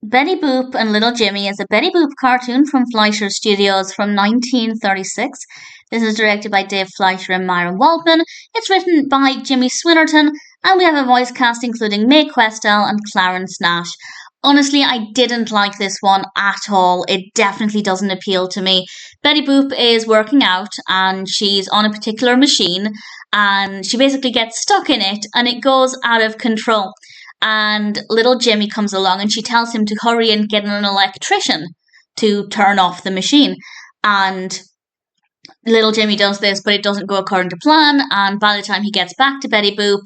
Betty Boop and Little Jimmy is a Betty Boop cartoon from Fleischer Studios from 1936. This is directed by Dave Fleischer and Myron Waldman. It's written by Jimmy Swinnerton, and we have a voice cast including Mae Questel and Clarence Nash. Honestly, I didn't like this one at all. It definitely doesn't appeal to me. Betty Boop is working out and she's on a particular machine and she basically gets stuck in it and it goes out of control. And little Jimmy comes along and she tells him to hurry and get an electrician to turn off the machine. And little Jimmy does this, but it doesn't go according to plan. And by the time he gets back to Betty Boop,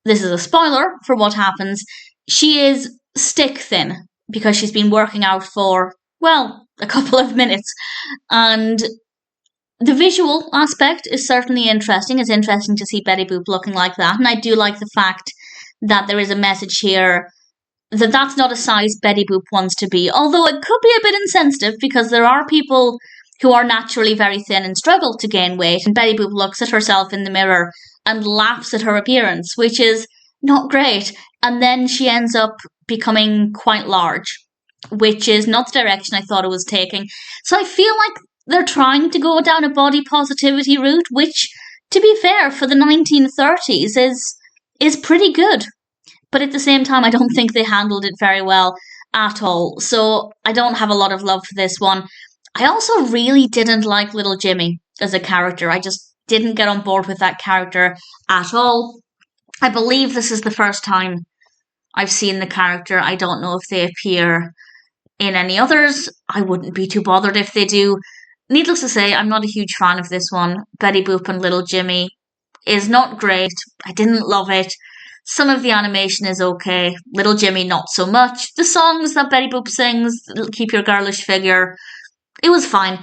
this is a spoiler for what happens, she is stick thin because she's been working out for, well, a couple of minutes. And the visual aspect is certainly interesting. It's interesting to see Betty Boop looking like that. And I do like the fact that there is a message here that that's not a size Betty Boop wants to be. Although it could be a bit insensitive because there are people who are naturally very thin and struggle to gain weight. And Betty Boop looks at herself in the mirror and laughs at her appearance, which is not great. And then she ends up becoming quite large, which is not the direction I thought it was taking. So I feel like they're trying to go down a body positivity route, which, to be fair, for the 1930s is pretty good. But at the same time, I don't think they handled it very well at all. So I don't have a lot of love for this one. I also really didn't like Little Jimmy as a character. I just didn't get on board with that character at all. I believe this is the first time I've seen the character. I don't know if they appear in any others. I wouldn't be too bothered if they do. Needless to say, I'm not a huge fan of this one. Betty Boop and Little Jimmy is not great. I didn't love it. Some of the animation is okay. Little Jimmy, not so much. The songs that Betty Boop sings, Keep Your Girlish Figure, it was fine.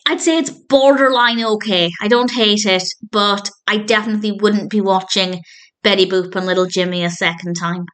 I'd say it's borderline okay. I don't hate it, but I definitely wouldn't be watching Betty Boop and Little Jimmy a second time.